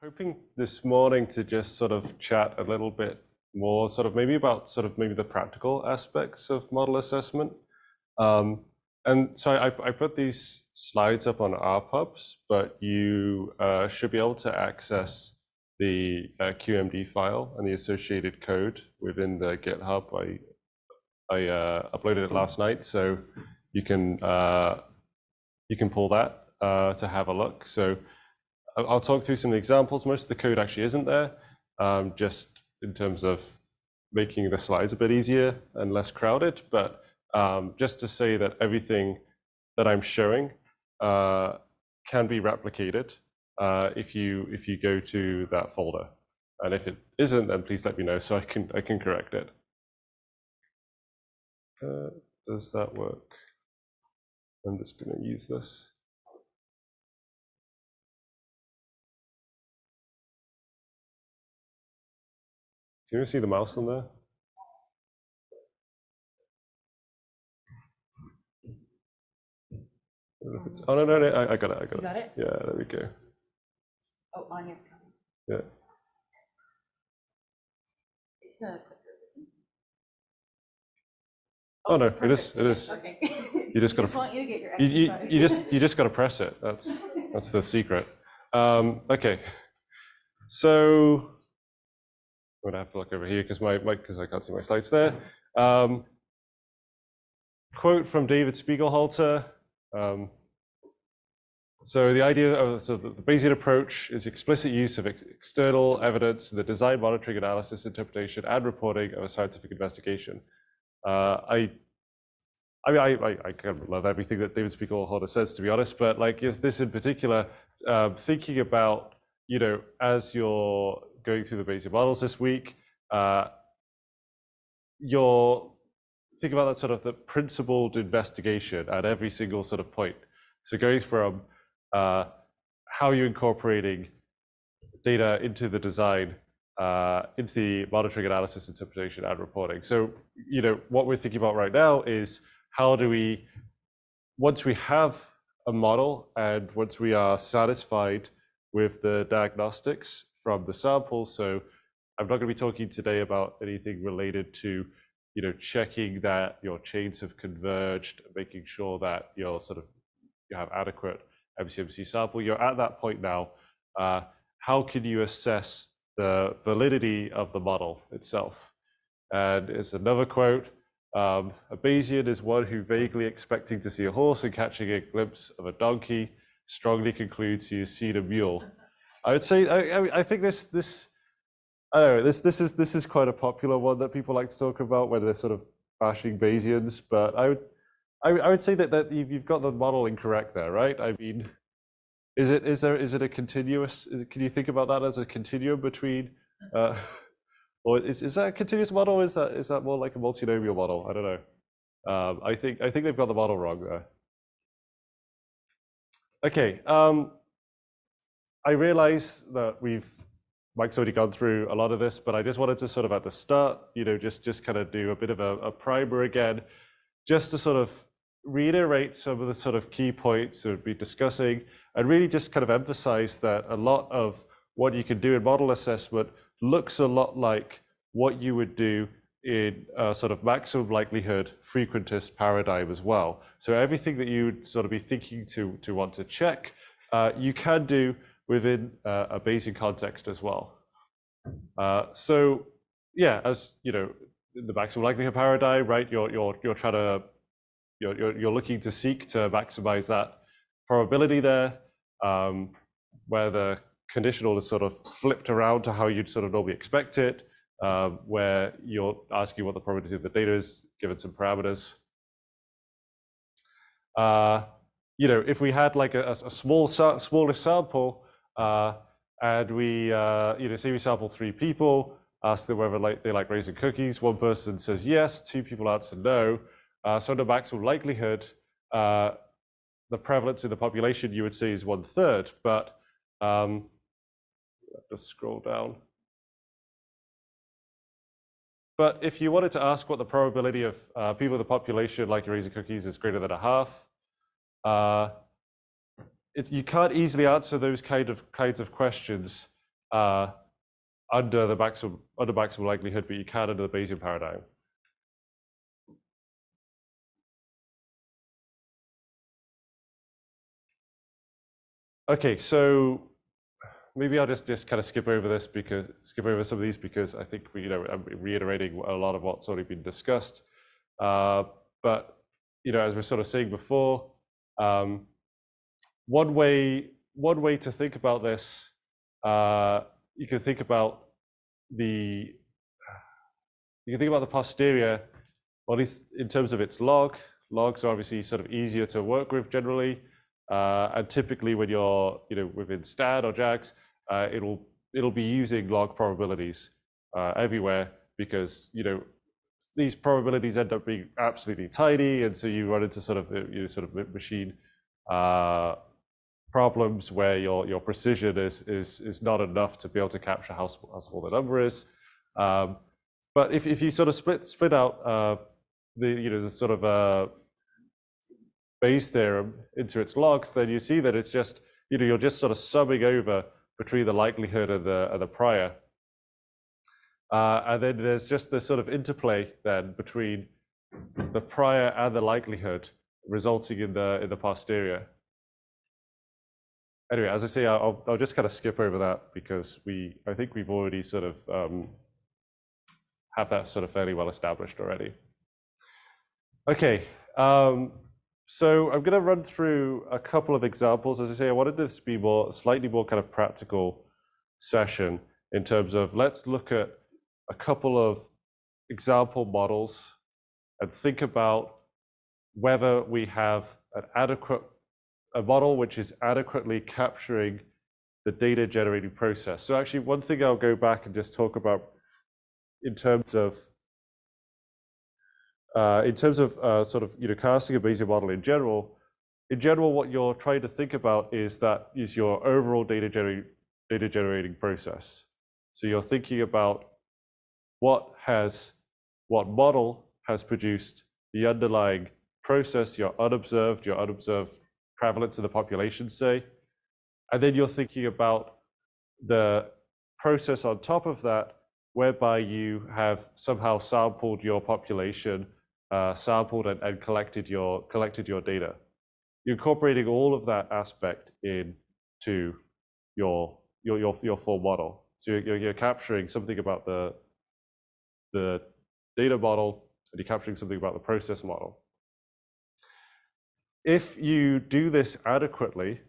hoping this morning to just sort of chat a little bit more, maybe the practical aspects of model assessment. And so I put these slides up on RPubs, but you should be able to access the QMD file and the associated code within the GitHub. I uploaded it last night, so you can pull that to have a look. So I'll talk through some of the examples. Most of the code actually isn't there, just in terms of making the slides a bit easier and less crowded. But just to say that everything that I'm showing can be replicated if you go to that folder. And if it isn't, then please let me know so I can correct it. Does that work? I'm just going to use this. Do you see the mouse on there? Oh, no, I got it. You got it? Yeah, there we go. Oh, mine is coming. Yeah. Is the clicker? Oh no, it is. Okay. You just got to. Want you to get your exercise. you just got to press it. That's the secret. Okay. So I'm gonna have to look over here because I can't see my slides there. Quote from David Spiegelhalter. So the idea of the Bayesian approach is explicit use of external evidence in the design, monitoring, analysis, interpretation, and reporting of a scientific investigation. I kind of love everything that David Spiegelhalter says, to be honest, but like if this in particular, thinking about, as you're going through the Bayesian models this week, you're thinking about that sort of the principled investigation at every single sort of point. So going from how you're incorporating data into the design, into the monitoring, analysis, interpretation, and reporting. So, what we're thinking about right now is how do we, once we have a model and once we are satisfied with the diagnostics from the sample. So I'm not going to be talking today about anything related to, checking that your chains have converged, making sure that you have adequate MCMC sample. You're at that point now. How can you assess the validity of the model itself? And it's another quote. A Bayesian is one who, vaguely expecting to see a horse and catching a glimpse of a donkey, strongly concludes he has seen a mule. I would say I think this I don't know, this is quite a popular one that people like to talk about when they're sort of bashing Bayesians. But I would say that you've got the model incorrect there, right? I mean, is it a continuous? Can you think about that as a continuum between? Or is that a continuous model? Or is that more like a multinomial model? I don't know. I think they've got the model wrong there. Okay. I realize that Mike's already gone through a lot of this, but I just wanted to sort of at the start, just kind of do a bit of a primer again, just to sort of reiterate some of the sort of key points that we'll be discussing, and really just kind of emphasize that a lot of what you can do in model assessment looks a lot like what you would do in a sort of maximum likelihood frequentist paradigm as well. So everything that you would sort of be thinking to want to check, you can do within a Bayesian context as well. So yeah, as in the maximum likelihood paradigm, right? You're trying to you're looking to seek to maximize that probability there, where the conditional is sort of flipped around to how you'd sort of normally expect it, where you're asking what the probability of the data is given some parameters. If we had like a smaller sample, and we say we sample 3 people, ask them whether they like raisin cookies. One person says yes, 2 people answer no. So the maximum likelihood, the prevalence in the population you would say is 1/3, but just scroll down. But if you wanted to ask what the probability of people in the population like raisin cookies is greater than 1/2, you can't easily answer those kinds of questions under the maximum likelihood, but you can under the Bayesian paradigm. Okay, so maybe I'll just kind of skip over some of these because I think I'm reiterating a lot of what's already been discussed. But as we're sort of saying before, one way to think about this, you can think about the posterior, or at least in terms of its log. Logs are obviously sort of easier to work with generally. And typically when you're within STAD or JAGs, it'll be using log probabilities everywhere, because these probabilities end up being absolutely tiny, and so you run into sort of machine problems where your precision is not enough to be able to capture how small the number is. But if you sort of split out the sort of Bayes theorem into its logs, then you see that it's just you're just sort of summing over between the likelihood and the prior, and then there's just this sort of interplay then between the prior and the likelihood, resulting in the posterior. Anyway, as I say, I'll just kind of skip over that because I think we've already sort of have that sort of fairly well established already. Okay. So I'm going to run through a couple of examples. As I say, I wanted this to be slightly more kind of practical session in terms of let's look at a couple of example models and think about whether we have a model which is adequately capturing the data generating process. So actually, one thing I'll go back and just talk about in terms of sort of casting a Bayesian model in general, what you're trying to think about is your overall data generating process. So you're thinking about what model has produced the underlying process, your unobserved prevalence in the population, say, and then you're thinking about the process on top of that, whereby you have somehow sampled your population, sampled and collected your data. You're incorporating all of that aspect into your full model. So you're capturing something about the data model, and you're capturing something about the process model. If you do this adequately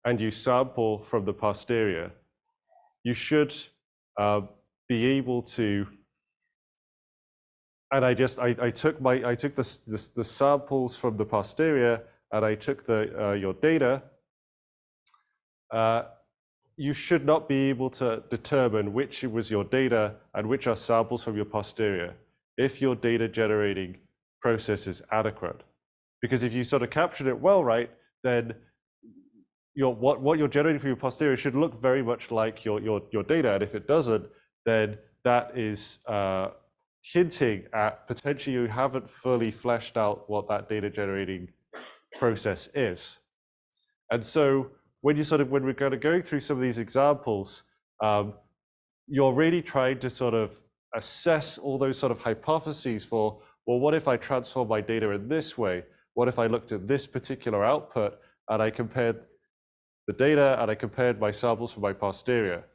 and you sample from the posterior, you should be able to. And I took the samples from the posterior, and I took your data. You should not be able to determine which was your data and which are samples from your posterior if your data generating process is adequate. Because if you sort of captured it well, right, then what you're generating from your posterior should look very much like your data, and if it doesn't, then that is hinting at potentially you haven't fully fleshed out what that data generating process is. And so when we're going to go through some of these examples, you're really trying to sort of assess all those sort of hypotheses for, well, what if I transform my data in this way? What if I looked at this particular output and I compared the data and I compared my samples from my posterior?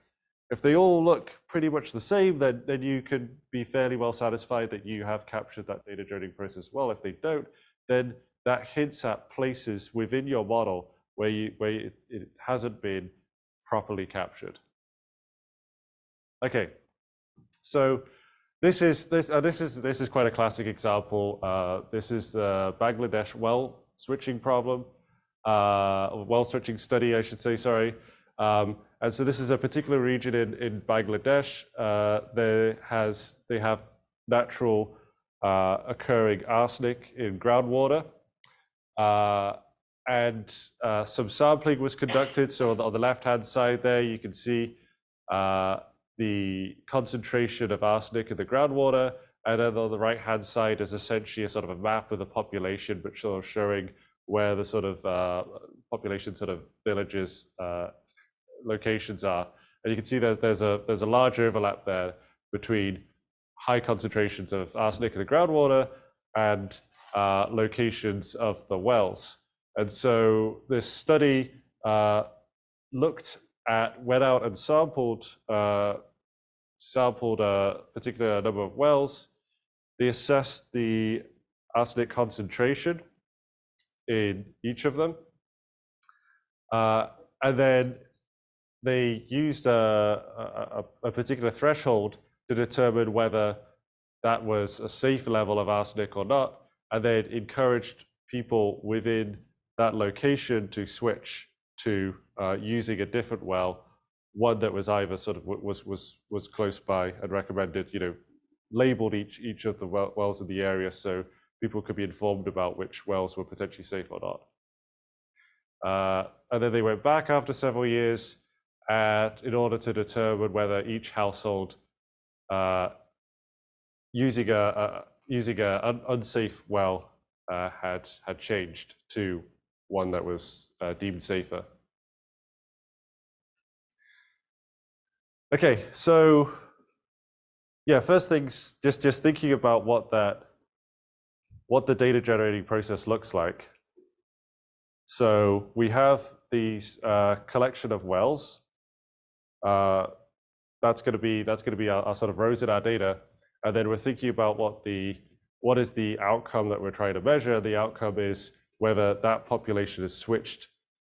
If they all look pretty much the same, then you can be fairly well satisfied that you have captured that data generating process well. If they don't, then that hints at places within your model where it hasn't been properly captured. Okay, so this is quite a classic example. This is the Bangladesh well switching problem, well switching study, I should say. Sorry. And so this is a particular region in Bangladesh. They have natural occurring arsenic in groundwater, and some sampling was conducted. So on the left-hand side there, you can see the concentration of arsenic in the groundwater, and then on the right-hand side is essentially a sort of a map of the population, which sort of showing where the sort of population sort of villages locations are. And you can see that there's a large overlap there between high concentrations of arsenic in the groundwater and locations of the wells. And so this study went out and sampled a particular number of wells. They assessed the arsenic concentration in each of them. And then they used a particular threshold to determine whether that was a safe level of arsenic or not, and then encouraged people within that location to switch to using a different well, one that was either sort of was close by and recommended, labeled each of the wells in the area so people could be informed about which wells were potentially safe or not. And then they went back after several years in order to determine whether each household using an unsafe well had changed to one that was deemed safer. Okay, so yeah, first things, just thinking about what the data generating process looks like. So we have these collection of wells. That's going to be our sort of rows in our data, and then we're thinking about what is the outcome that we're trying to measure. The outcome is whether that population is switched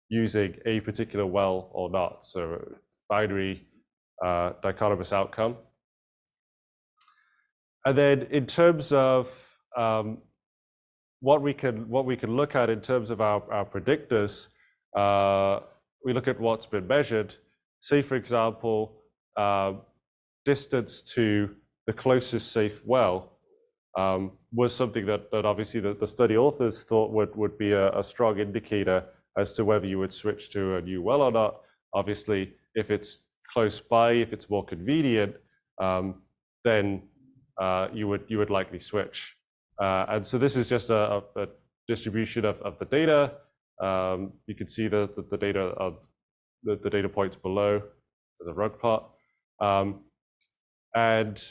using a particular well or not. So binary dichotomous outcome. And then in terms of what we can look at in terms of our predictors, we look at what's been measured. Say, for example, distance to the closest safe well was something that obviously the study authors thought would be a strong indicator as to whether you would switch to a new well or not. Obviously, if it's close by, if it's more convenient, then you would likely switch. And so this is just a distribution of the data. You can see the data the data points below as a rug plot. And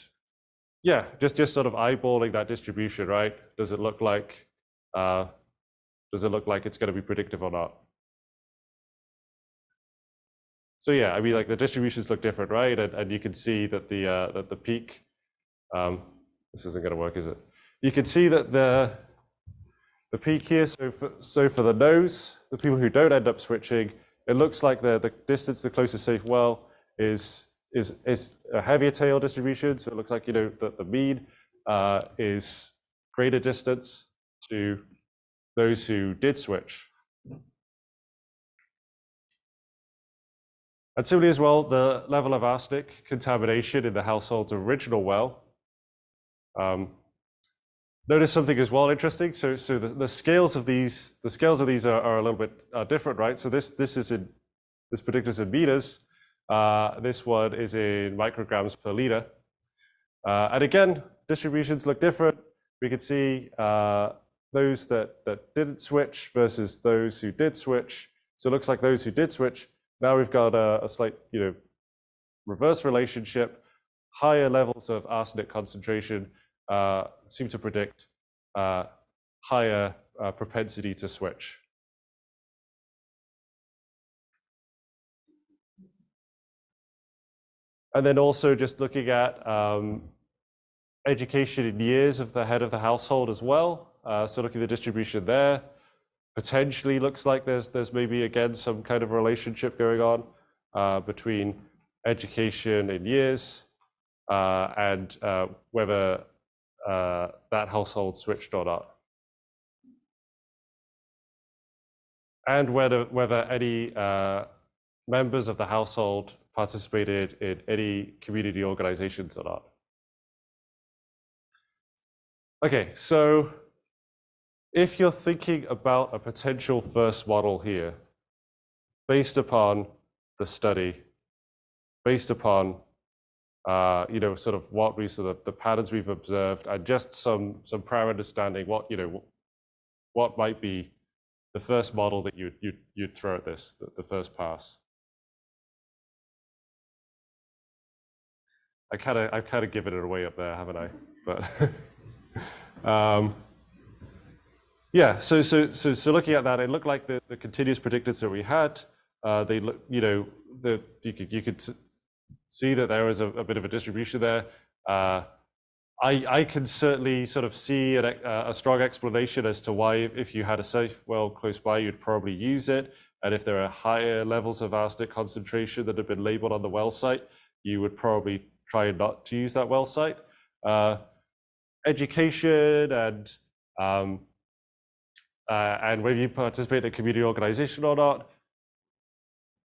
yeah, just sort of eyeballing that distribution, right? Does it look like it's going to be predictive or not? So yeah, I mean, like the distributions look different, right? And you can see that the peak. This isn't going to work, is it? You can see that the peak here. So for the no's, the people who don't end up switching, it looks like the distance to the closest safe well is a heavier tail distribution. So it looks like that the mean is greater distance to those who did switch. And similarly as well, the level of arsenic contamination in the household's original well. Notice something as well interesting. So the scales of these are a little bit different, right? So this predictor is in meters. This one is in micrograms per liter. And again, distributions look different. We can see those that didn't switch versus those who did switch. So it looks like those who did switch, now we've got a slight reverse relationship. Higher levels of arsenic concentration seem to predict higher propensity to switch. And then also just looking at education in years of the head of the household as well. So looking at the distribution there, potentially looks like there's maybe again some kind of relationship going on between education in years and whether that household switched or not. And whether any members of the household participated in any community organizations or not. Okay, so if you're thinking about a potential first model here, based upon the study, based upon sort of the patterns we've observed, and just some prior understanding what might be the first model that you'd throw at this, the first pass. I've kind of given it away up there, haven't I? But yeah, so looking at that, it looked like the continuous predictors that we had, they look, you know, you could see that there was a bit of a distribution there. I can certainly sort of see a strong explanation as to why, if you had a safe well close by, you'd probably use it. And if there are higher levels of arsenic concentration that have been labeled on the well site, you would probably try not to use that well site. Education and whether you participate in a community organization or not,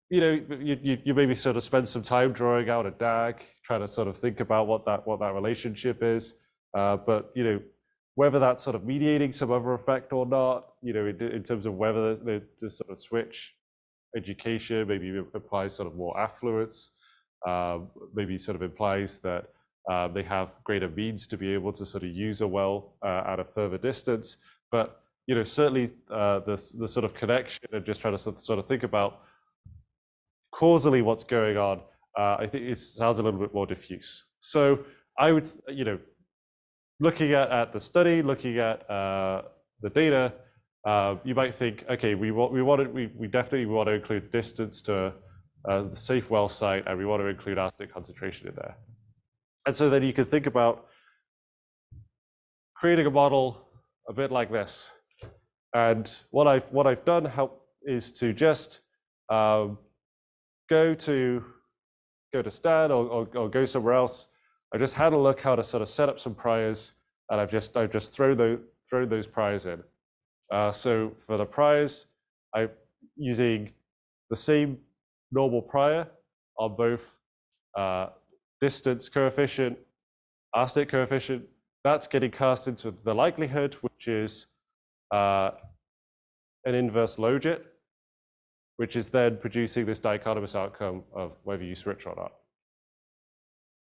you know, you maybe sort of spend some time drawing out a DAG, trying to sort of think about what that relationship is. But you know, whether that's sort of mediating some other effect or not, you know, in terms of whether the sort of switch education maybe implies sort of more affluence, maybe sort of implies that they have greater means to be able to sort of use a well at a further distance. But you know, certainly the sort of connection and just trying to sort of think about causally what's going on, I think it sounds a little bit more diffuse. So I would, you know, looking at the study, looking at the data, you might think, okay, we definitely want to include distance to the safe well site, and we want to include arsenic concentration in there. And so then you can think about creating a model a bit like this. And what I've done is to just go to Stan or go somewhere else. I just had a look how to sort of set up some priors, and I've just thrown those priors in. So for the priors, I'm using the same normal prior on both distance coefficient, arsenic coefficient. That's getting cast into the likelihood, which is an inverse logit, which is then producing this dichotomous outcome of whether you switch or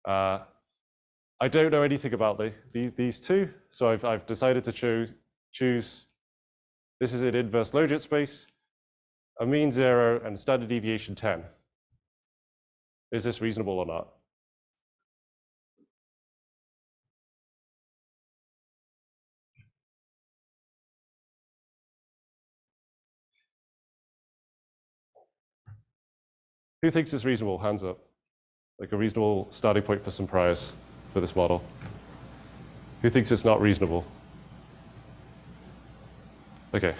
not. I don't know anything about these two, so I've decided to choose. This is an inverse logit space, a mean 0, and a standard deviation 10. Is this reasonable or not? Who thinks it's reasonable? Hands up. Like a reasonable starting point for some priors for this model. Who thinks it's not reasonable? Okay.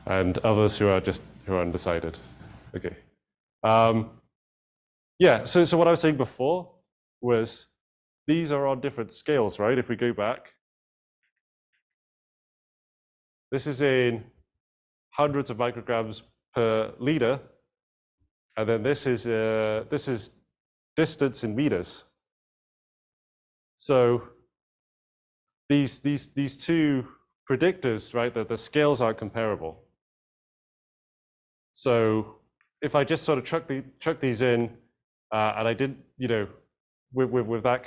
And others who are undecided. Okay. Yeah, so what I was saying before was these are on different scales, right? If we go back, this is in hundreds of micrograms per liter, and then this is distance in meters. So these two predictors, right? The scales aren't comparable. So if I just sort of chuck these in, and I didn't, you know, with that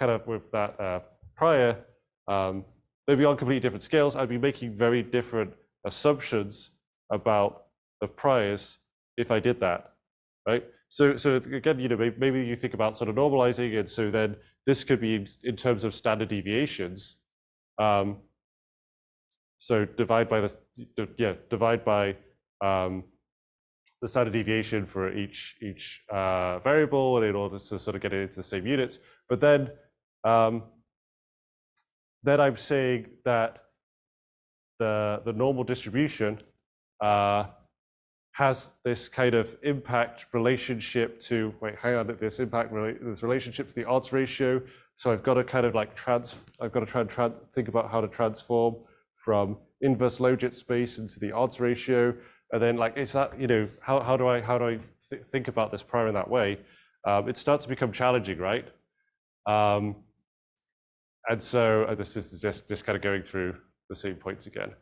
prior, they'd be on completely different scales. I'd be making very different assumptions about the priors if I did that, right? So again, you know, maybe you think about sort of normalizing, and so then this could be in terms of standard deviations. So divide by the standard deviation for each variable in order to sort of get it into the same units. But then I'm saying that the normal distribution has this kind of impact relationship to, this relationship to the odds ratio. So I've got to kind of like I've got to try and think about how to transform from inverse logit space into the odds ratio. And then like, is that, you know, how do I think about this prior in that way? It starts to become challenging, right? And so this is just kind of going through the same points again.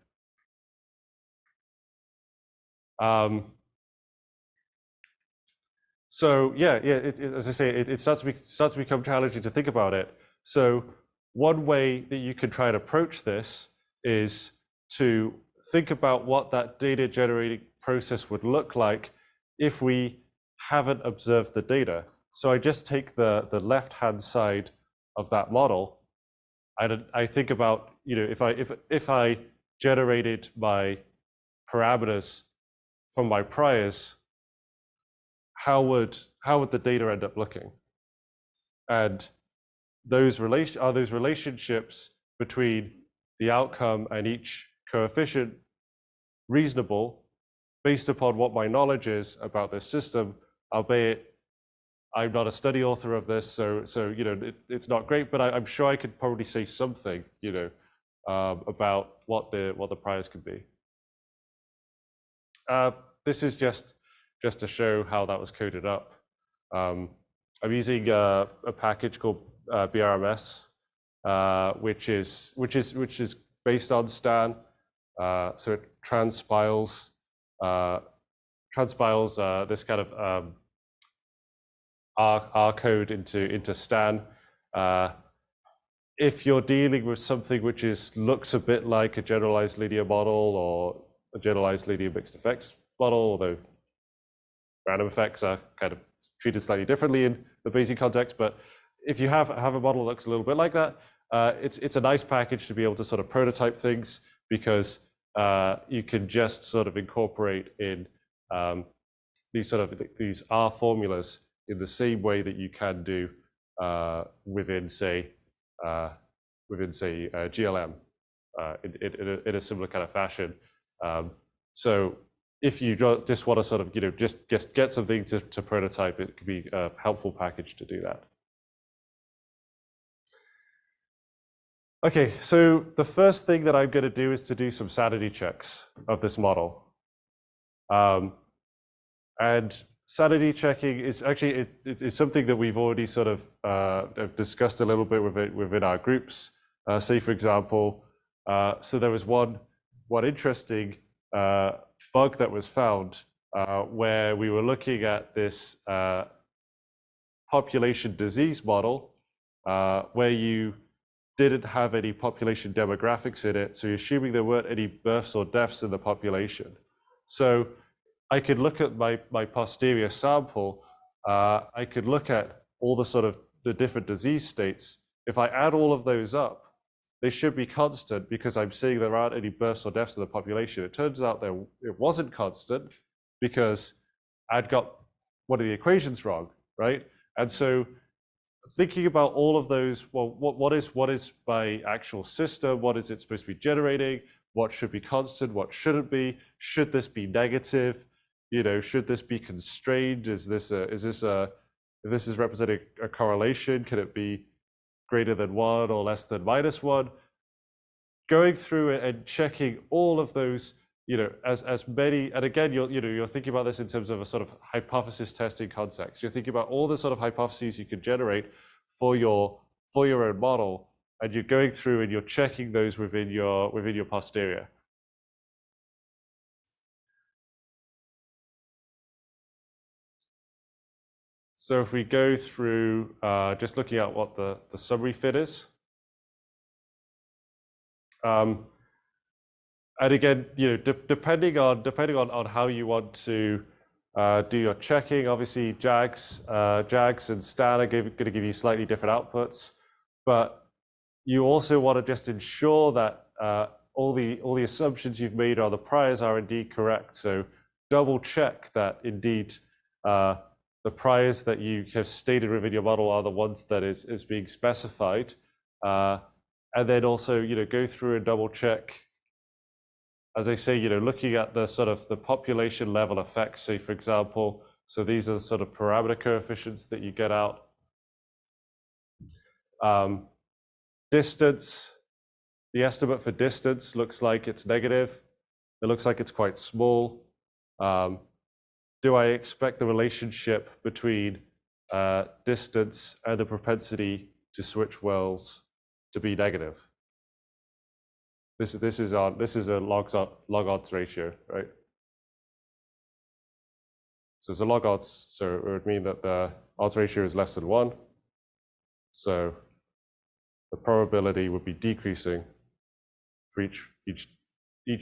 So yeah, as I say, it starts to become challenging to think about it. So one way that you could try and approach this is to think about what that data generating process would look like if we haven't observed the data. So I just take the left-hand side of that model, and I think about, if I generated my parameters from my priors, how would the data end up looking? And those relationships between the outcome and each coefficient reasonable based upon what my knowledge is about this system, albeit I'm not a study author of this, so it's not great, but I'm sure I could probably say something, about what the priors could be. This is just to show how that was coded up. I'm using a package called BRMS, which is based on Stan. So it transpiles this kind of R code into Stan. If you're dealing with something which looks a bit like a generalized linear model or a generalized linear mixed effects model, although random effects are kind of treated slightly differently in the Bayesian context, but if you have a model that looks a little bit like that, it's a nice package to be able to sort of prototype things, because you can just sort of incorporate in these R formulas in the same way that you can do within say GLM in a similar kind of fashion. So if you just want to sort of just get something to prototype, it could be a helpful package to do that. Okay, so the first thing that I'm going to do is to do some sanity checks of this model. And sanity checking is actually it's something that we've already sort of discussed a little bit within our groups. Say, for example, so there was one interesting bug that was found where we were looking at this population disease model where you didn't have any population demographics in it, so you're assuming there weren't any births or deaths in the population. So I could look at my posterior sample, I could look at all the different disease states. If I add all of those up, they should be constant because I'm seeing there aren't any births or deaths in the population. It turns out that it wasn't constant because I'd got one of the equations wrong, right? And so thinking about all of those, well, what is my actual system? What is it supposed to be generating? What should be constant? What shouldn't be? Should this be negative? Should this be constrained? If this is representing a correlation, can it be greater than 1 or less than -1? Going through and checking all of those, as many, and again, you're thinking about this in terms of a sort of hypothesis testing context. You're thinking about all the sort of hypotheses you can generate for your own model, and you're going through and you're checking those within your posterior. So if we go through just looking at what the summary fit is. And again, depending on how you want to do your checking, obviously JAGs and Stan are going to give you slightly different outputs, but you also want to just ensure that all the assumptions you've made on the priors are indeed correct. So double check that indeed the priors that you have stated within your model are the ones that is being specified, and then also go through and double check. As I say, looking at the sort of the population level effects, say for example, so these are the sort of parameter coefficients that you get out. Distance, the estimate for distance looks like it's negative. It looks like it's quite small. Do I expect the relationship between distance and the propensity to switch wells to be negative? This is a log odds ratio, right? So it's a log odds, so it would mean that the odds ratio is less than 1. So the probability would be decreasing for each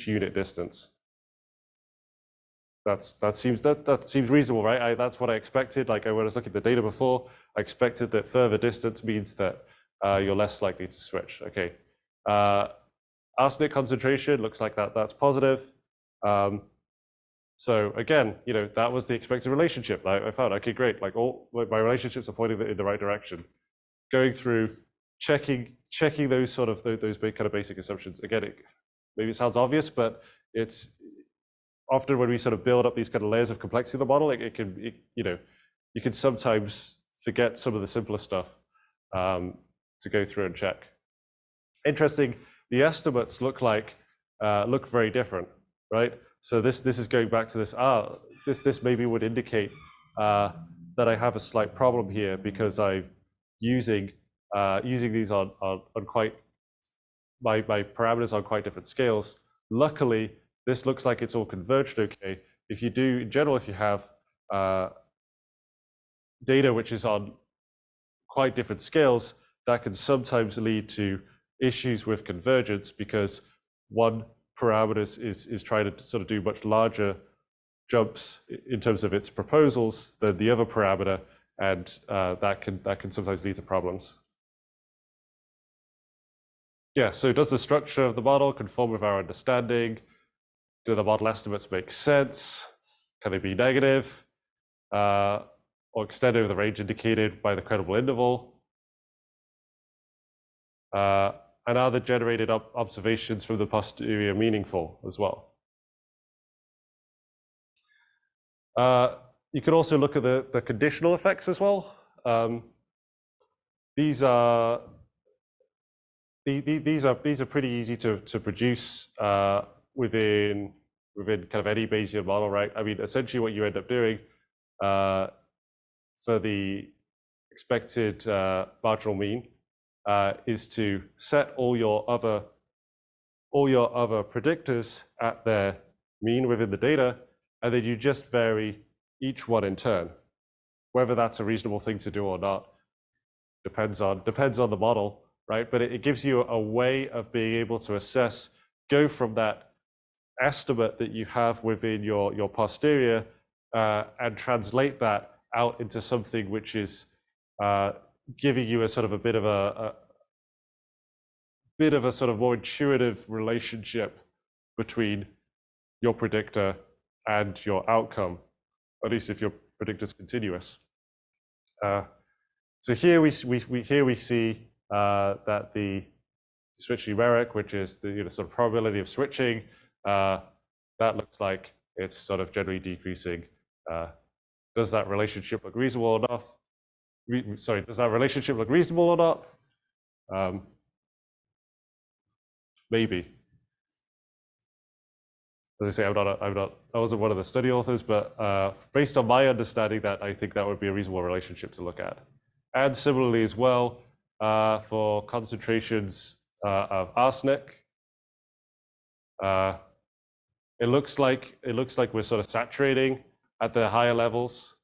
unit distance. that seems reasonable, right? That's what I expected. Like when I was looking at the data before, I expected that further distance means that you're less likely to switch. Okay. Arsenic concentration looks like that's positive. So again, that was the expected relationship. I found, okay, great. Like my relationships are pointing in the right direction. Going through, checking those sort of those kind of basic assumptions. Again, maybe it sounds obvious, but it's often when we sort of build up these kind of layers of complexity of the model, you can sometimes forget some of the simpler stuff to go through and check. Interesting, the estimates look very different, right? So this is going back to this. This maybe would indicate that I have a slight problem here because I'm using these on quite my parameters on quite different scales. Luckily, this looks like it's all converged okay. If you do, in general, if you have data which is on quite different scales, that can sometimes lead to issues with convergence because one parameter is trying to sort of do much larger jumps in terms of its proposals than the other parameter, and that can sometimes lead to problems. Yeah, so does the structure of the model conform with our understanding? Do the model estimates make sense? Can they be negative or extended over the range indicated by the credible interval? And are the generated observations from the posterior meaningful as well? You could also look at the conditional effects as well. These are pretty easy to produce within kind of any Bayesian model, right? I mean, essentially what you end up doing for the expected marginal mean is to set all your other predictors at their mean within the data, and then you just vary each one in turn. Whether that's a reasonable thing to do or not depends on the model, right? But it gives you a way of being able to assess, go from that estimate that you have within your posterior and translate that out into something which is giving you a sort of a bit of a sort of more intuitive relationship between your predictor and your outcome, at least if your predictor is continuous. So here we see that the switch numeric, which is the sort of probability of switching, that looks like it's sort of generally decreasing. Does that relationship look reasonable enough? Does that relationship look reasonable or not? Maybe. As I say, I wasn't one of the study authors, but based on my understanding, that I think that would be a reasonable relationship to look at. And similarly as well, for concentrations of arsenic, it looks like we're sort of saturating at the higher levels.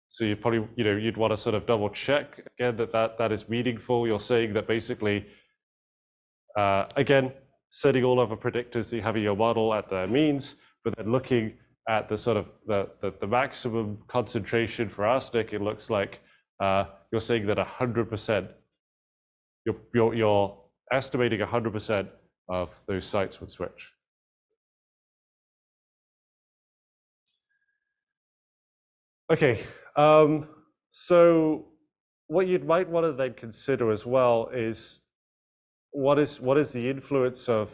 So you probably, you'd want to sort of double check again that is meaningful. You're saying that basically, again, setting all other predictors that you have in your model at their means, but then looking at the sort of the maximum concentration for arsenic, it looks like you're saying that 100%, you're estimating 100% of those sites would switch. Okay, so what you might want to then consider as well is what is the influence of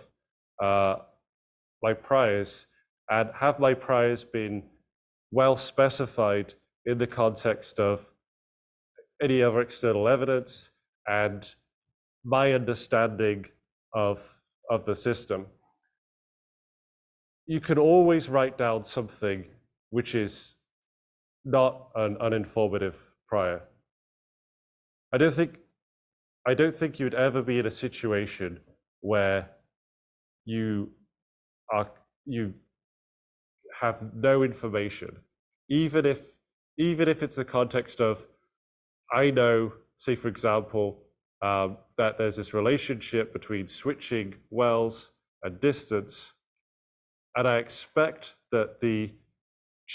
my priors, and have my priors been well specified in the context of any other external evidence and my understanding of the system. You can always write down something which is not an uninformative prior. I don't think you'd ever be in a situation where you have no information, even if it's a context of, I know, say for example, that there's this relationship between switching wells and distance, and I expect that the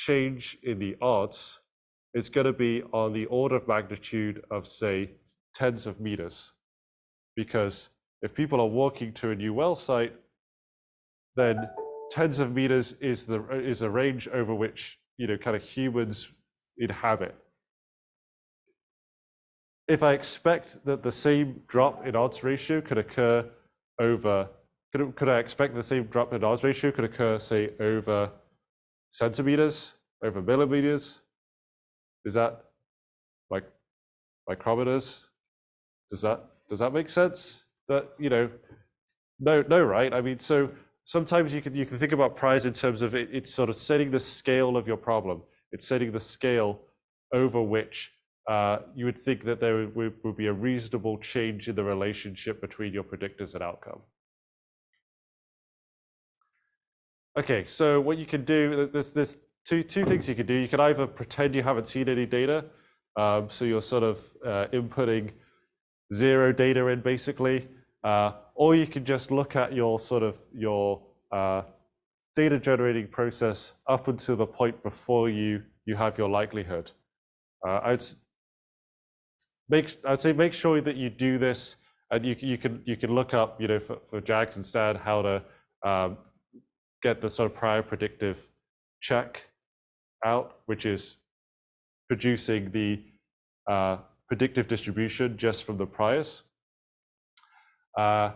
change in the odds is going to be on the order of magnitude of, say, tens of meters. Because if people are walking to a new well site, then tens of meters is a range over which, kind of humans inhabit. If I expect that the same drop in odds ratio could occur over, could I expect the same drop in odds ratio could occur, say, over centimeters, over millimeters? Is that like micrometers? Does that make sense? That, no, right? I mean, so sometimes you can think about priors in terms of it's sort of setting the scale of your problem. It's setting the scale over which you would think that there would be a reasonable change in the relationship between your predictors and outcome. Okay, so what you can do, there's two things you can do. You can either pretend you haven't seen any data, so you're sort of inputting zero data in basically, or you can just look at your data generating process up until the point before you have your likelihood. I'd say make sure that you do this, and you can look up, for Jags and Stan, how to get the sort of prior predictive check out, which is producing the predictive distribution just from the priors. I'd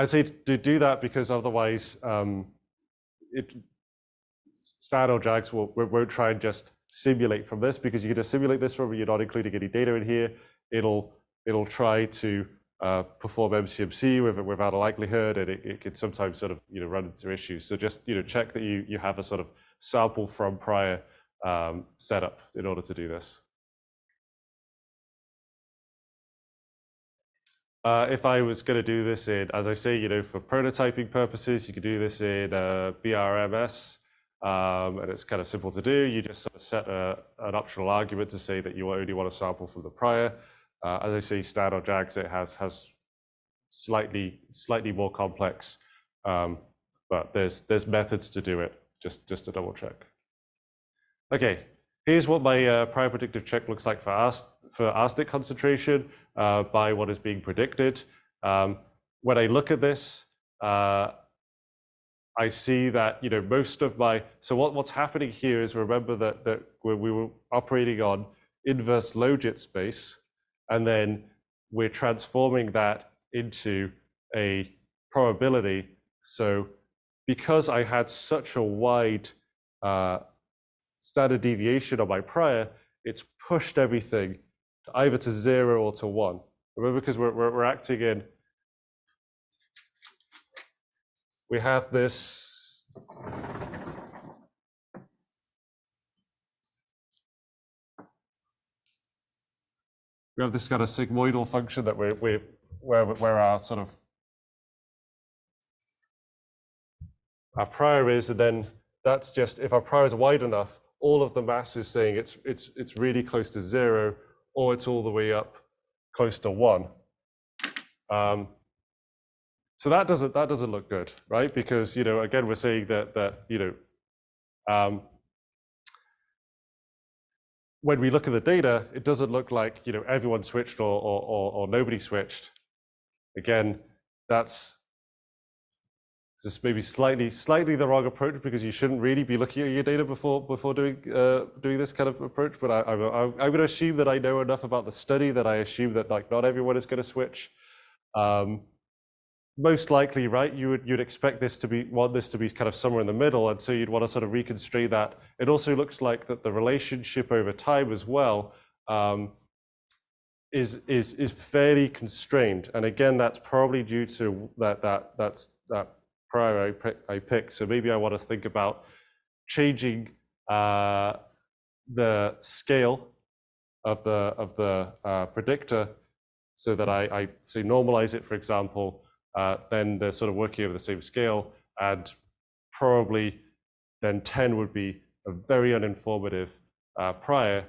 say to do that, because otherwise Stan or Jags won't try and just simulate from this, because you can just simulate this from, you're not including any data in here. It'll try to perform MCMC without a likelihood, and it can sometimes sort of run into issues. So just check that you have a sort of sample from prior setup in order to do this. If I was going to do this in, as I say, for prototyping purposes, you could do this in BRMS, and it's kind of simple to do. You just sort of set an optional argument to say that you only want to sample from the prior. As I say, Stan or Jags, it has slightly more complex, but there's methods to do it, just to double check. Okay, here's what my prior predictive check looks like for arsenic concentration by what is being predicted. When I look at this, I see that most of my, so what's happening here is, remember that we were operating on inverse logit space, and then we're transforming that into a probability. So because I had such a wide standard deviation on my prior, it's pushed everything either to 0 or to 1. Remember, because we're acting in, we have this, kind of sigmoidal function that where our sort of our prior is, and then that's just, if our prior is wide enough, all of the mass is saying it's really close to 0, or it's all the way up close to 1. So that doesn't look good, right? Because again, we're saying that when we look at the data, it doesn't look like everyone switched or nobody switched. Again, that's just maybe slightly the wrong approach, because you shouldn't really be looking at your data before doing this kind of approach. But I'm going to assume that I know enough about the study that I assume that not everyone is going to switch. Most likely, right? You'd expect this to be kind of somewhere in the middle, and so you'd want to sort of reconstruct that. It also looks like that the relationship over time as well is fairly constrained, and again, that's probably due to that prior I picked. So maybe I want to think about changing the scale of the predictor, so that I say normalize it, for example. Then they're sort of working over the same scale, and probably then 10 would be a very uninformative prior.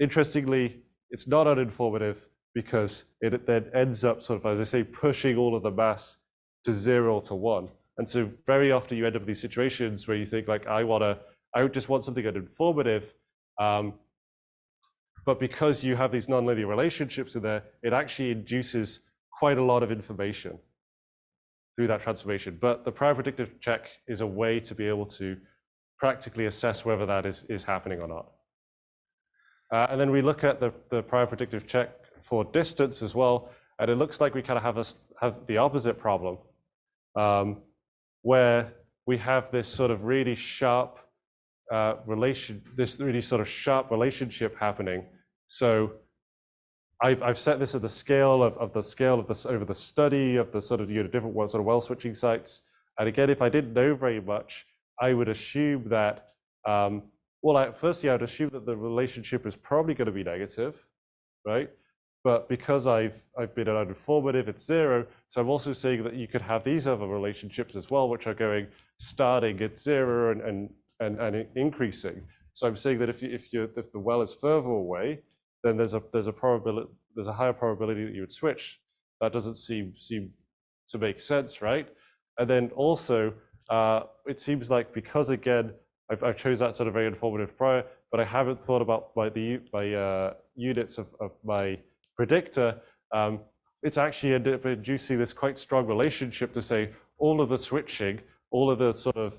Interestingly, it's not uninformative, because it then ends up sort of, as I say, pushing all of the mass to 0 to 1. And so very often you end up in these situations where you think, like, I want to I would just want something that's informative. But because you have these nonlinear relationships in there, it actually induces quite a lot of information through that transformation. But the prior predictive check is a way to be able to practically assess whether that is happening or not. And then we look at the prior predictive check for distance as well, and it looks like we kind of have the opposite problem, where we have this sort of really sharp relationship happening. So I've set this at the scale of this over the study of the sort of different sort of well switching sites. And again, if I didn't know very much, I would assume that firstly, I would assume that the relationship is probably going to be negative, right? But because I've been uninformative, it's 0. So I'm also saying that you could have these other relationships as well, which are starting at 0 and increasing. So I'm saying that if the well is further away, then there's a higher probability that you would switch. That doesn't seem to make sense, right? And then also, it seems like because again, I've chose that sort of very informative prior, but I haven't thought about my units of my predictor. It's actually ended up inducing this quite strong relationship to say all of the switching, all of the sort of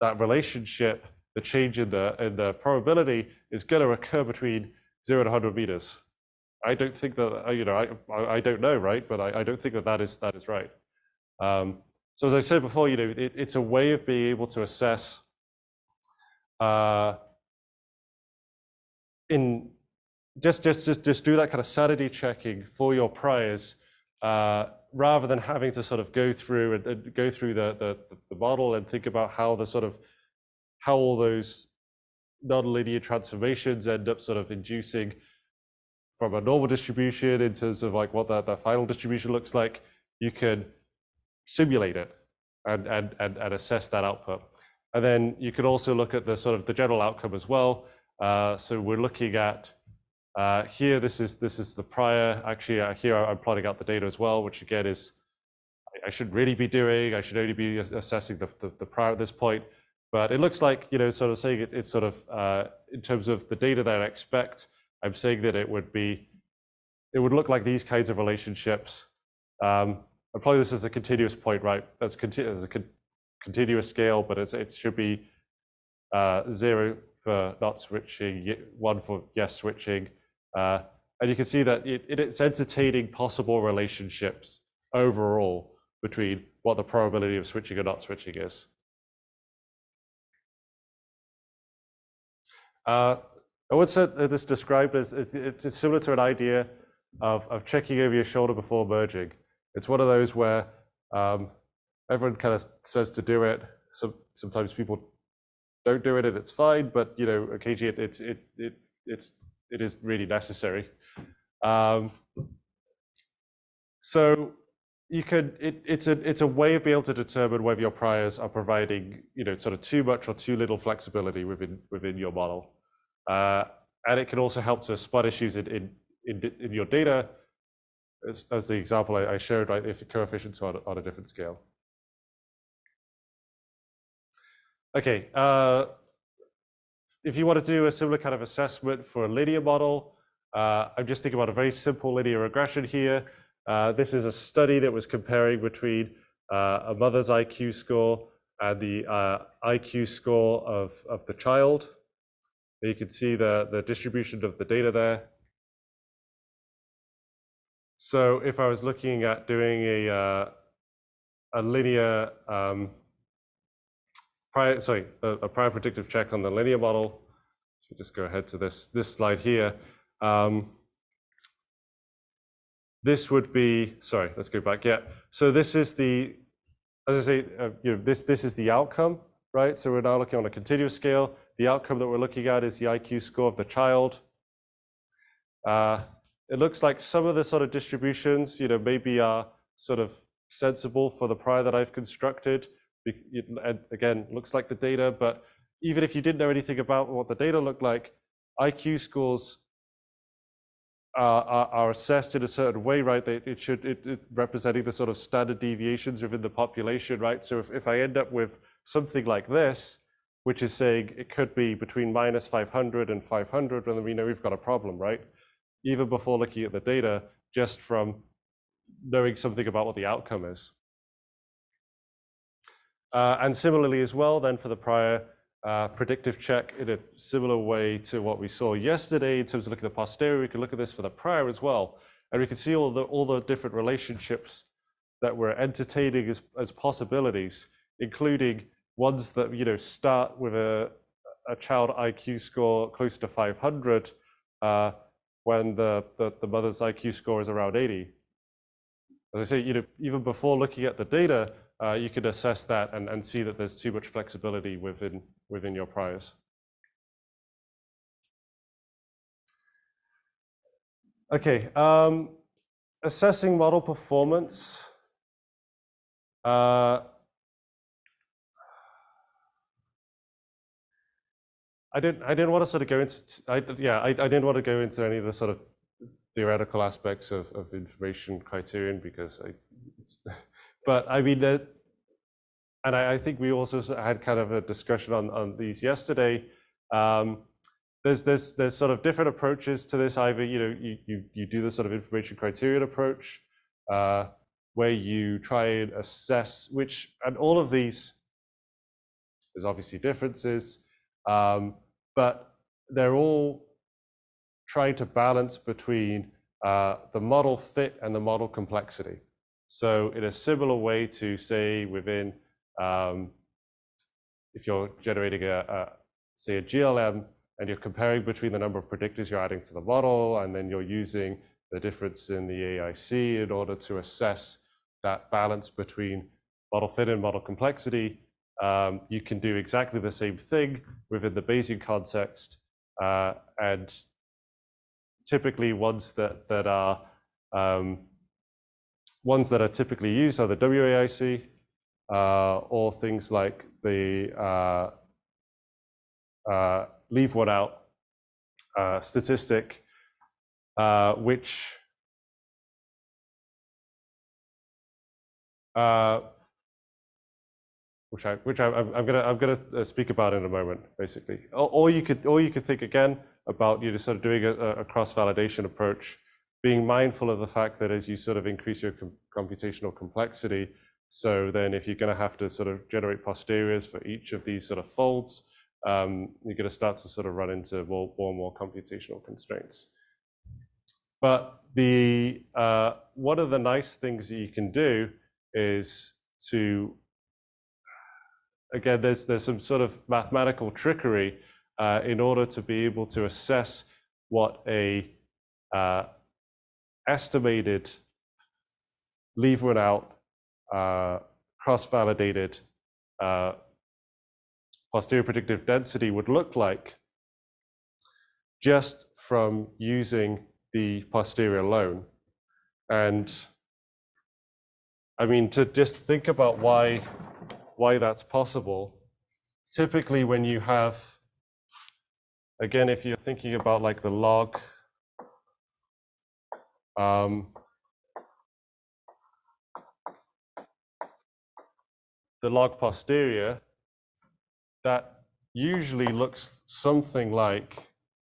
that relationship, the change in the probability is going to occur between 0 and 100 meters. I don't think that I don't know, right? But I don't think that is right. So as I said before, it's a way of being able to assess just do that kind of sanity checking for your priors, rather than having to sort of go through the model and think about how all those nonlinear transformations end up sort of inducing from a normal distribution in terms of like what the final distribution looks like. You can simulate it and assess that output. And then you could also look at the sort of the general outcome as well. So we're looking at here, this is the prior. Actually, here I'm plotting out the data as well, which again is I shouldn't really be doing. I should only be assessing the prior at this point. But it looks like, sort of saying it's sort of in terms of the data that I expect, I'm saying that it would look like these kinds of relationships. I'm probably this is a continuous point, right? That's a continuous scale, but it should be 0 for not switching, 1 for yes switching. And you can see that it's entertaining possible relationships overall between what the probability of switching or not switching is. I would say that this described as it's similar to an idea of checking over your shoulder before merging. It's one of those where everyone kind of says to do it. Sometimes people don't do it and it's fine, but occasionally it is really necessary. So you could it's a way of being able to determine whether your priors are providing sort of too much or too little flexibility within your model, and it can also help to spot issues in your data, as the example I showed, right? If the coefficients are on a different scale. Okay, if you want to do a similar kind of assessment for a linear model, I'm just thinking about a very simple linear regression here. This is a study that was comparing between a mother's IQ score and the IQ score of the child. You can see the distribution of the data there. So if I was looking at doing a linear a prior predictive check on the linear model, so just go ahead to this slide here. This would be, sorry, let's go back. Yeah, so this is the, as I say, this is the outcome, right? So we're now looking on a continuous scale. The outcome that we're looking at is the IQ score of the child. It looks like some of the sort of distributions, maybe are sort of sensible for the prior that I've constructed. And again, looks like the data, but even if you didn't know anything about what the data looked like, IQ scores are assessed in a certain way, right? It representing the sort of standard deviations within the population, right? So if I end up with something like this, which is saying it could be between minus 500 and 500, and then we know we've got a problem, right? Even before looking at the data, just from knowing something about what the outcome is. And similarly as well, then for the prior predictive check in a similar way to what we saw yesterday in terms of looking at the posterior, we can look at this for the prior as well. And we can see all the different relationships that we're entertaining as possibilities, including ones that, you know, start with a child IQ score close to 500 when the mother's IQ score is around 80. As I say, you know, even before looking at the data, you could assess that and see that there's too much flexibility within your priors. Okay, assessing model performance. I didn't want to sort of go into I didn't want to go into any of the sort of theoretical aspects of information criterion because but I mean that, and I think we also had kind of a discussion on these yesterday. There's sort of different approaches to this. Either, you know, you do the sort of information criterion approach, where you try and assess which, and all of these, there's obviously differences, but they're all trying to balance between the model fit and the model complexity. So in a similar way to, say, within, if you're generating say a GLM, and you're comparing between the number of predictors you're adding to the model, and then you're using the difference in the AIC in order to assess that balance between model fit and model complexity. You can do exactly the same thing within the Bayesian context, and typically ones that are typically used are the WAIC, or things like the leave one out statistic, which I'm gonna speak about in a moment, basically. Or you could think again about, you know, sort of doing a cross-validation approach, being mindful of the fact that as you sort of increase your computational complexity, so then if you're going to have to sort of generate posteriors for each of these sort of folds, you're going to start to sort of run into more and more computational constraints. But one of the nice things that you can do is to, again, there's some sort of mathematical trickery in order to be able to assess what a estimated leave one out cross-validated posterior predictive density would look like just from using the posterior alone. And I mean, to just think about why that's possible, typically when you have, again, if you're thinking about like the log, posterior, that usually looks something like,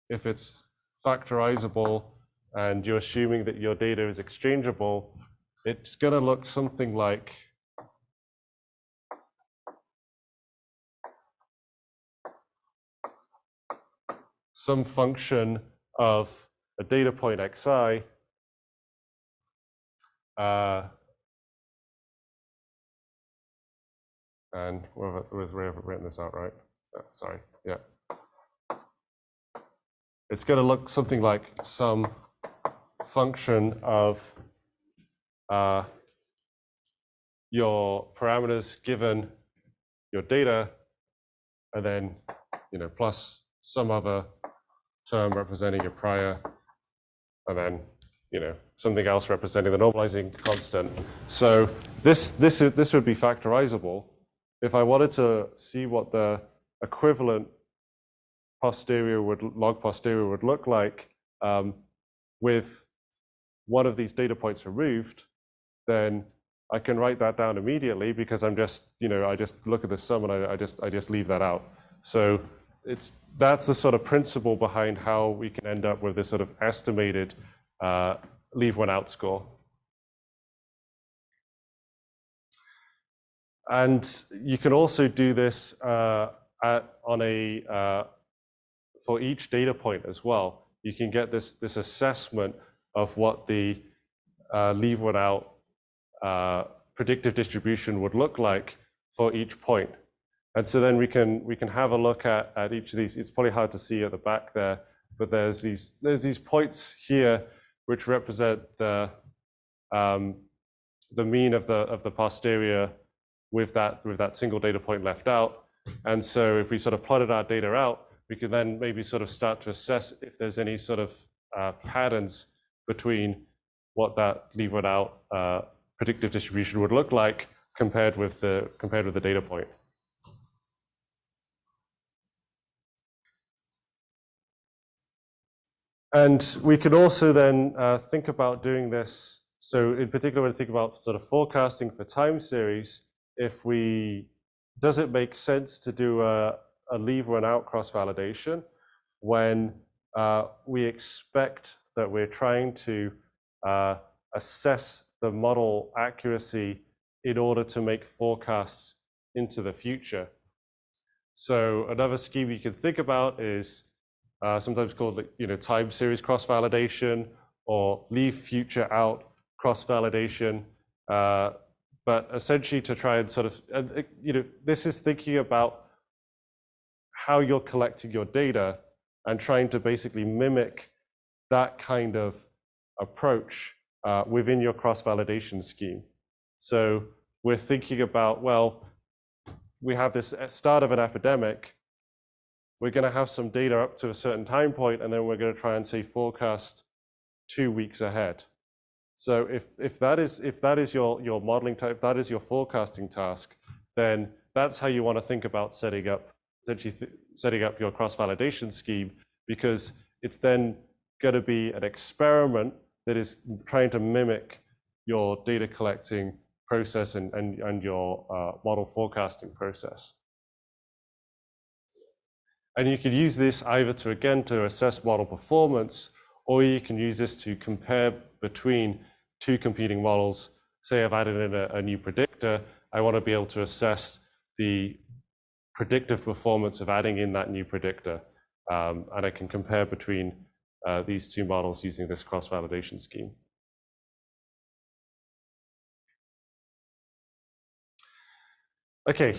if it's factorizable and you're assuming that your data is exchangeable, it's going to look something like some function of a data point xi, and we haven't written this out right. Sorry, yeah. It's going to look something like some function of your parameters given your data, and then, you know, plus some other term representing your prior, and then, you know, something else representing the normalizing constant. So this would be factorizable. If I wanted to see what the equivalent log posterior would look like with one of these data points removed, then I can write that down immediately, because I'm just, you know, I just look at the sum and I just leave that out. So that's the sort of principle behind how we can end up with this sort of estimated leave one out score. And you can also do this for each data point as well. You can get this assessment of what the leave one out predictive distribution would look like for each point. And so then we can have a look at each of these. It's probably hard to see at the back there, but there's these points here which represent the mean of the posterior with that single data point left out. And so if we sort of plotted our data out, we can then maybe sort of start to assess if there's any sort of patterns between what that leave one out predictive distribution would look like compared with the data point. And we could also then think about doing this. So in particular, when we think about sort of forecasting for time series, does it make sense to do a leave one out cross-validation when we expect that we're trying to assess the model accuracy in order to make forecasts into the future? So another scheme you can think about is sometimes called time series cross-validation or leave future out cross-validation. But essentially to try and sort of, this is thinking about how you're collecting your data and trying to basically mimic that kind of approach within your cross-validation scheme. So we're thinking about, well, we have this start of an epidemic. We're going to have some data up to a certain time point, and then we're going to try and say forecast 2 weeks ahead. So if that is your modeling type, if that is your forecasting task, then that's how you want to think about setting up your cross-validation scheme, because it's then going to be an experiment that is trying to mimic your data collecting process and your model forecasting process. And you could use this either to assess model performance, or you can use this to compare between two competing models. Say I've added in a new predictor, I want to be able to assess the predictive performance of adding in that new predictor. And I can compare between these two models using this cross-validation scheme. Okay,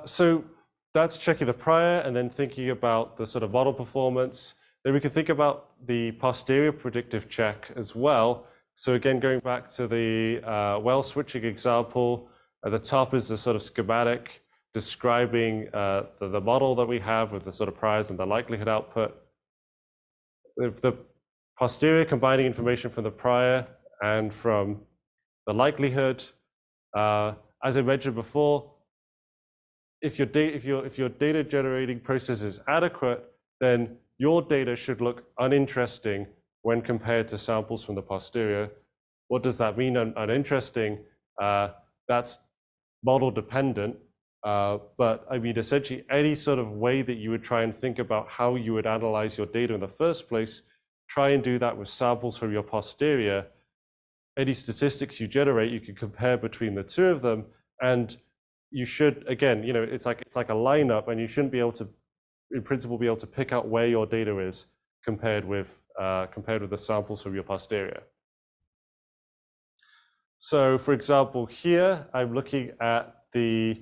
so that's checking the prior and then thinking about the sort of model performance. Then we can think about the posterior predictive check as well. So again, going back to the well switching example, at the top is the sort of schematic describing the model that we have with the sort of priors and the likelihood output. The posterior combining information from the prior and from the likelihood. As I mentioned before, if your data generating process is adequate, then your data should look uninteresting when compared to samples from the posterior. What does that mean, uninteresting? That's model dependent, but I mean, essentially any sort of way that you would try and think about how you would analyze your data in the first place, try and do that with samples from your posterior. Any statistics you generate, you can compare between the two of them, and you should, again, it's like a lineup, and you shouldn't be able to, in principle, be able to pick out where your data is compared with the samples from your posterior. So, for example, here I'm looking at the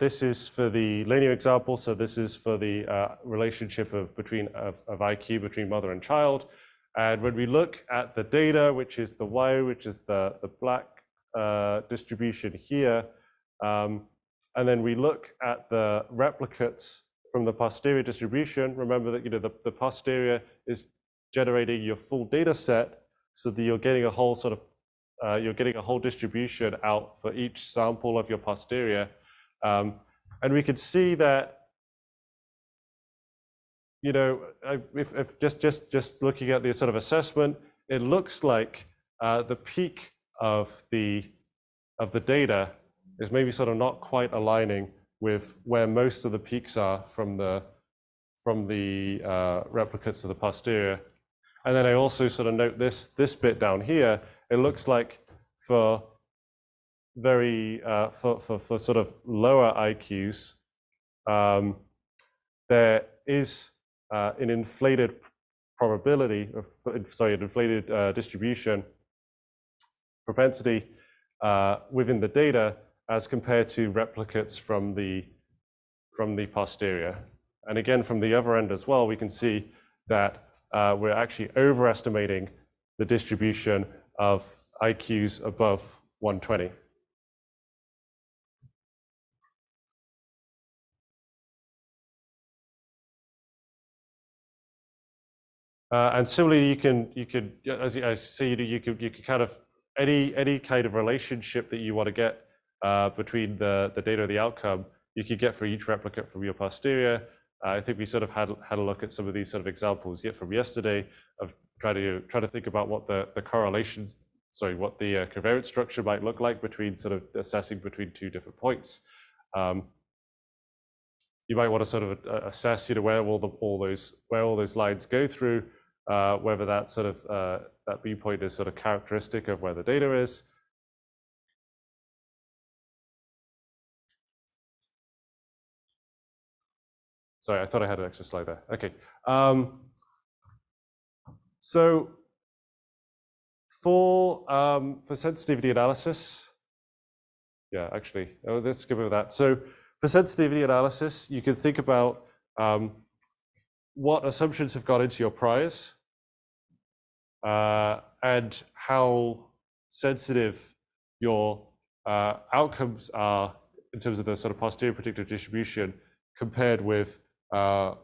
this is for the linear example. So this is for the relationship of IQ between mother and child. And when we look at the data, which is the Y, which is the black distribution here, and then we look at the replicates from the posterior distribution. Remember that the posterior is generating your full data set, so that you're getting a whole sort of a whole distribution out for each sample of your posterior, and we could see that if just looking at the sort of assessment, it looks like the peak of the data is maybe sort of not quite aligning with where most of the peaks are from the replicates of the posterior. And then I also sort of note this bit down here. It looks like for for sort of lower IQs, there is an inflated probability, an inflated distribution propensity within the data as compared to replicates from the posterior. And again, from the other end as well, we can see that we're actually overestimating the distribution of IQs above 120. And similarly, you could, as I say, you could kind of any kind of relationship that you want to get between the data and the outcome, you could get for each replicate from your posterior. I think we sort of had a look at some of these sort of examples yet from yesterday of trying to think about what the correlations, what the covariance structure might look like between sort of assessing between two different points. You might want to sort of assess, where all those lines go through, whether that sort of that viewpoint is sort of characteristic of where the data is. Sorry, I thought I had an extra slide there. Okay. So for sensitivity analysis, yeah, actually, let's skip over that. So for sensitivity analysis, you can think about what assumptions have gone into your priors and how sensitive your outcomes are in terms of the sort of posterior predictive distribution compared with your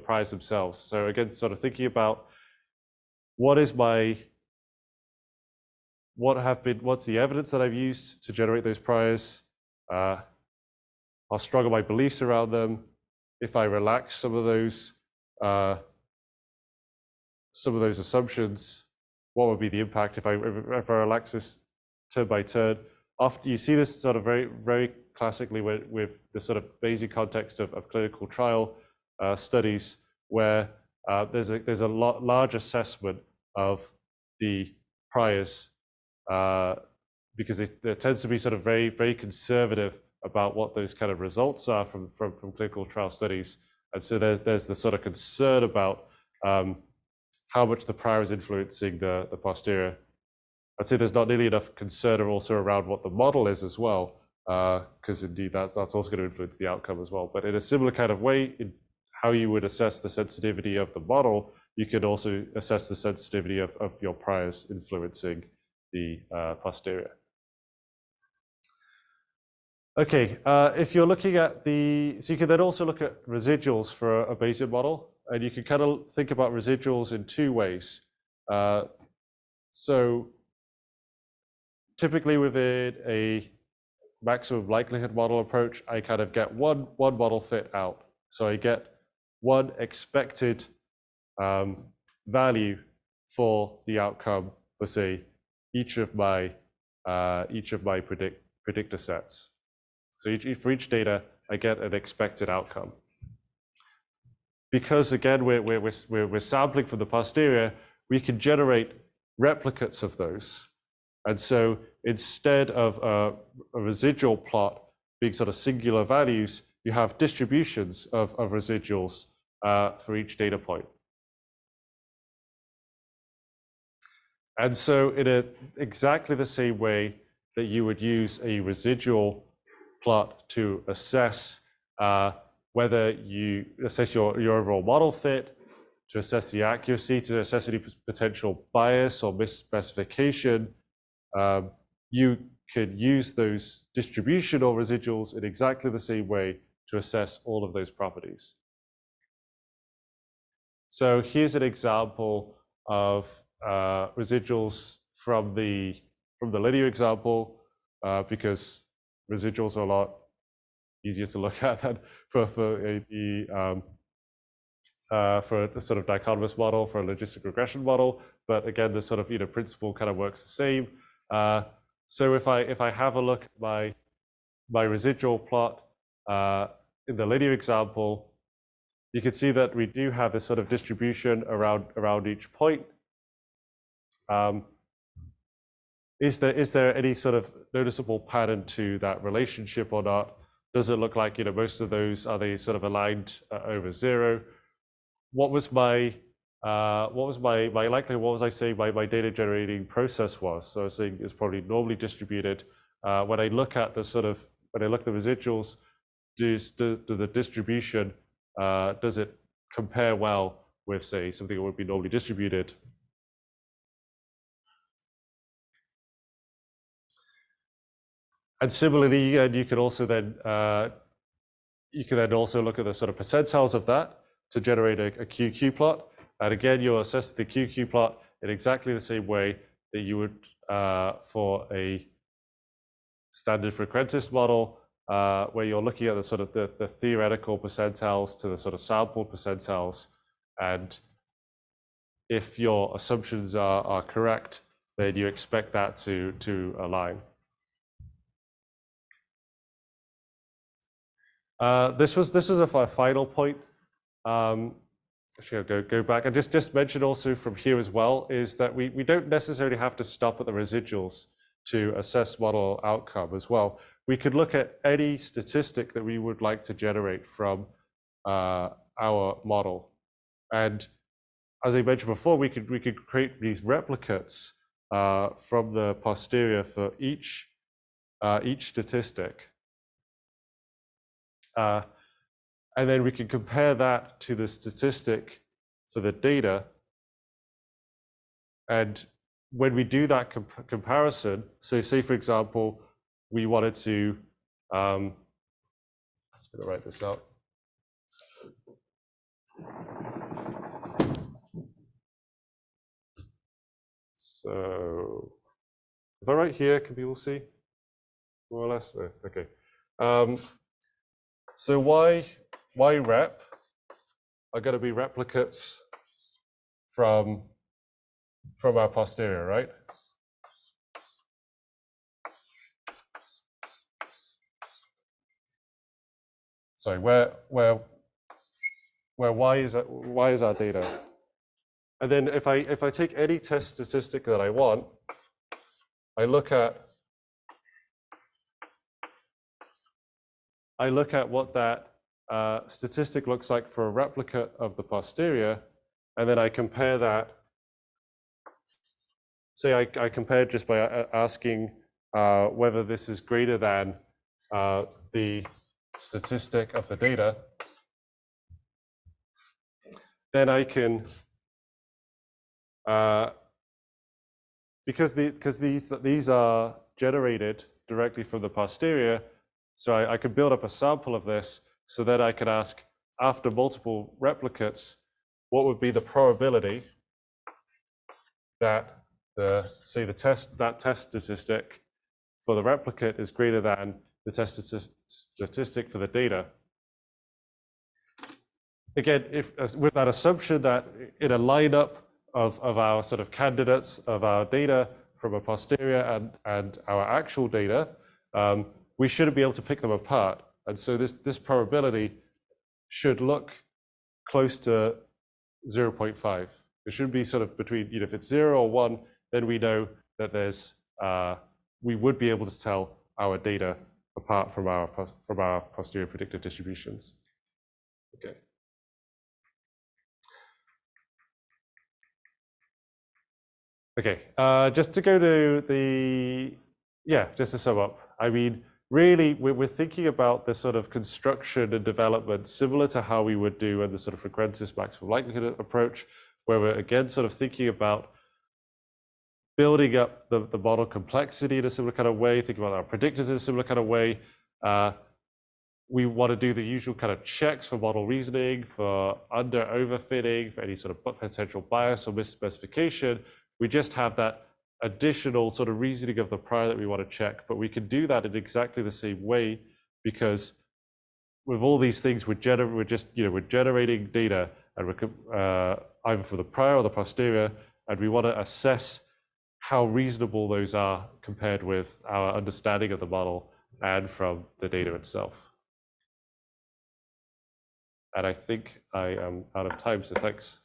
priors themselves. So again, sort of thinking about what's the evidence that I've used to generate those priors, how strong are my beliefs around them. If I relax some of those assumptions, what would be the impact if I relax this turn by turn? Often you see this sort of very, very classically with the sort of basic context of clinical trial studies, where there's a large assessment of the priors because there tends to be sort of very, very conservative about what those kind of results are from clinical trial studies. And so there's the sort of concern about how much the prior is influencing the posterior. I'd say there's not nearly enough concern also around what the model is as well, because indeed that's also going to influence the outcome as well. But in a similar kind of way, in how you would assess the sensitivity of the model, you could also assess the sensitivity of your priors influencing the posterior. Okay, if you're looking at so you can then also look at residuals for a Bayesian model, and you can kind of think about residuals in two ways. So typically within a maximum likelihood model approach, I kind of get one model fit out. So I get one expected value for the outcome for, say, each of my predictor sets. So for each data, I get an expected outcome. Because again, we're sampling from the posterior, we can generate replicates of those. And so instead of a residual plot being sort of singular values, you have distributions of residuals for each data point. And so in exactly the same way that you would use a residual plot to assess whether you assess your overall model fit, to assess the accuracy, to assess any potential bias or misspecification, you could use those distributional residuals in exactly the same way to assess all of those properties. So here's an example of residuals from the linear example, because residuals are a lot easier to look at than for a sort of dichotomous model, for a logistic regression model. But again, the sort of principle kind of works the same. So if I have a look at my residual plot in the linear example, you can see that we do have this sort of distribution around each point. Is there any sort of noticeable pattern to that relationship or not? Does it look like, you know, most of those, are they sort of aligned over zero? What was my likelihood? What was I saying my data generating process was? So I was saying it's probably normally distributed. When I look at the residuals, does the distribution, does it compare well with, say, something that would be normally distributed? And similarly, you can also then also look at the sort of percentiles of that to generate a QQ plot. And again, you'll assess the QQ plot in exactly the same way that you would for a standard frequentist model, where you're looking at the sort of the theoretical percentiles to the sort of sampled percentiles. And if your assumptions are correct, then you expect that to align. This was a final point. Actually, I'll go back and just mention also from here as well is that we don't necessarily have to stop at the residuals to assess model outcome as well. We could look at any statistic that we would like to generate from our model, and as I mentioned before, we could create these replicates from the posterior for each statistic. And then we can compare that to the statistic for the data. And when we do that comparison, so say, for example, we wanted to, I'm just going to write this out. So if I write here, can people see? More or less? Oh, okay. So y rep are going to be replicates from our posterior, right? Sorry, where y is our data, and then if I take any test statistic that I want, I look at what that statistic looks like for a replicate of the posterior, and then I compare that. Say I compared just by asking whether this is greater than the statistic of the data. Then I can, because these are generated directly from the posterior, so I could build up a sample of this so that I could ask, after multiple replicates, what would be the probability that that test statistic for the replicate is greater than the test statistic for the data. Again, with that assumption that in a lineup of our sort of candidates of our data from a posterior and our actual data, we shouldn't be able to pick them apart. And so this probability should look close to 0.5. It should be sort of between, you know, if it's 0 or 1, then we know that there's, we would be able to tell our data apart from our posterior predictive distributions. Okay. Okay, just to go to the, just to sum up, I mean, really, we're thinking about the sort of construction and development similar to how we would do in the sort of frequentist maximum likelihood approach, where we're again sort of thinking about building up the model complexity in a similar kind of way, thinking about our predictors in a similar kind of way. We want to do the usual kind of checks for model reasoning, for under-overfitting, for any sort of potential bias or misspecification. We just have that additional sort of reasoning of the prior that we want to check, but we can do that in exactly the same way, because with all these things, we're generating data, and we're either for the prior or the posterior, and we want to assess how reasonable those are compared with our understanding of the model and from the data itself. And I think I am out of time, so thanks.